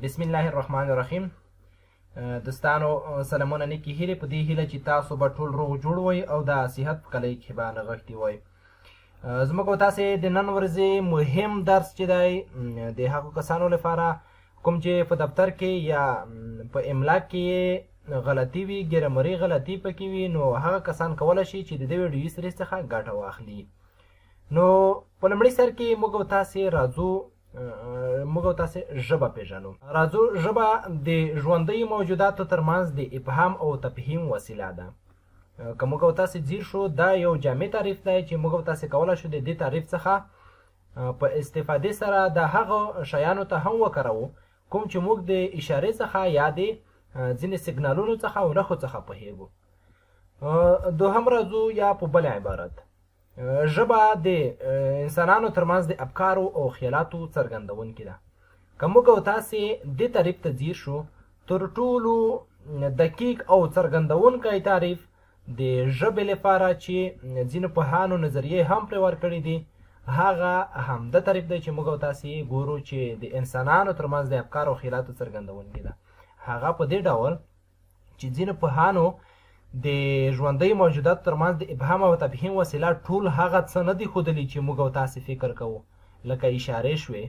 بسم الله الرحمن الرحیم. دوستانو سلامونه نیکې هیلې په دې هیله چې تاسو به ټول روغ جوړ وئ او د صحت په کلۍ کې به نغښتي وئ. زموږ او تاسې د نن ورځې مهم درس چې دی د هغو کسانو لپاره کوم چې په دفتر کې یا په املا کې غلطي وي، ګرامري غلطي پکې وي، نو هغه کسان کولی شي چې د دې ویډیو سریز څخه ګټه واخلي. نو په لومړي سر کې موږ او تاسې راځو موږ او تاسې ژبه پیژنو. راځو ژبه د ژوندیو موجوداتو ترمنځ د افهام او تفهیم وسیله ده. که موږ او تاسې ځیر شو، دا یو جامع تعریف دی چې موږ او تاسې کولی شو د دې تعریف څخه په استفادې سره د هغو شیانو ته هم وکاروو کوم چې موږ د اشارې څخه یا د ځینې سیګنالونو څخه او نښو څخه پوهیږو. دوهم راځو یا په بل عبارت، ژبه د انسانانو ترمنځ د افکارو او خیالاتو څرګندونکې ده. که موږ او تاسې دې تعریف ته ځیر شو، تر ټولو دقیق او څرګندونکی تعریف د ژبې لپاره چې ځینو پوهانو نظریې هم پرې ورکړي دي، هغه همدا تعریف دی چې موږ او تاسې ګورو چې د انسانانو ترمنځ د افکارو او خیالاتو څرګندونکې ده. هغه په دې ډول چې ځینو پوهانو د ژوندیو موجوداتو ترمنځ د ابهام او تفهیم وسیله ټول هغه څه نه دي ښودلي چې موږ او تاسې فکر کوو، لکه اشارې شوې،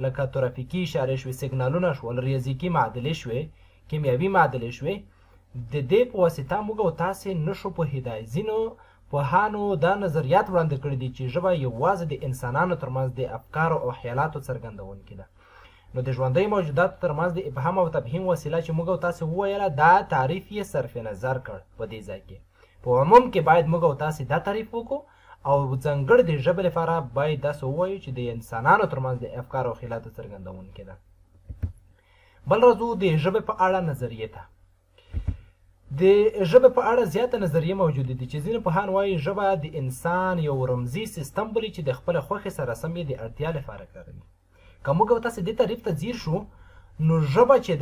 لکه ترافیکي اشارې شوې، سیګنالونه شول، ریاضیکي معادلې شوې، کیمیاوي معادلې شوې. د دې په واسطه موږ او تاسې نشو پوهېدای. ځینو پوهانو دا نظریات وړاندې کړي دي چې ژبه یوازې د انسانانو ترمنځ د افکارو او خیالاتو څرګندونکې ده. نو د ژوندیو موجوداتو ترمنځ د ابهام او تفهیم وسیله چې موږ او تاسې وویله، دا تعریف یې صرف نظر کړ. په دې ځای کې په عموم کې باید موږ او تاسې دا تعریف وکړو او ځانګړي د ژبې لپاره باید داسې ووایو چې د انسانانو ترمنځ د افکارو او خیالاتو څرګندونکې ده. بل راځو د ژبې په اړه نظریې ته. د ژبې په اړه زیاته نظریې موجودې دي چې ځینې پوهان وایي ژبه د انسان یو رمزي سیستم بولي چې د خپلې خوښې سره سم یې د اړتیا لپاره کاروي. که موږ او تاسې دې تعریف ته ځیر شو، نو ژبه چې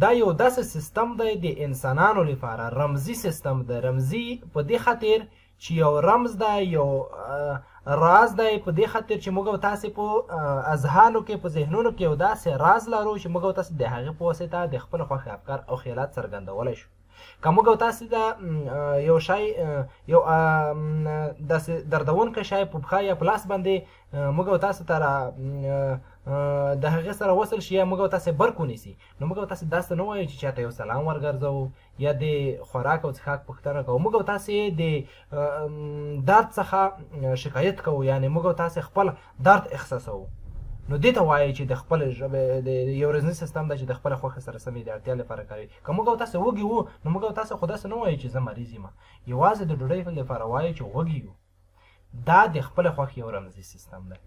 دا یو داسې سیستم دی د انسانانو لپاره، رمزي سیستم دی. رمزي په دې خاطر چې یو رمز دی، یو راز دی، په دې خاطر چې موږ او تاسې په اذهانو کې، په ذهنونو کې یو داسې راز لرو چې موږ او تاسې د هغې په واسطه د خپل خوښې افکار او خیالات څرګندولی شو. که موږ او تاسې د یو شی، یو داسې دردونکی شی په پښه یا په لاس باندې موږ او تاسې ته د هغې سره وصل شي یا موږ او تاسې برق ونیسي، نو موږ او تاسې داسې نه وایو چې چاته یو سلام ورګرځوو یا د خوراک او څښاک پوښتنه کوو. موږ او تاسې د درد څخه شکایت کوو، یعنې موږ او تاسې خپل درد احساسوو. نو دې ته وایي چې د خپل ژبې د یو ورځني سیستم دی چې د خپلې خوښې سره سمې د اړتیا لپاره کوي. که موږ او تاسې وږي وو، نو موږ او تاسې خو داسې نه وایو چې زه مریض یم، یوازې د ډوډۍ لپاره وایو چې وږي یو. دا د خپلې خوښې یو رمزي سیستم دی.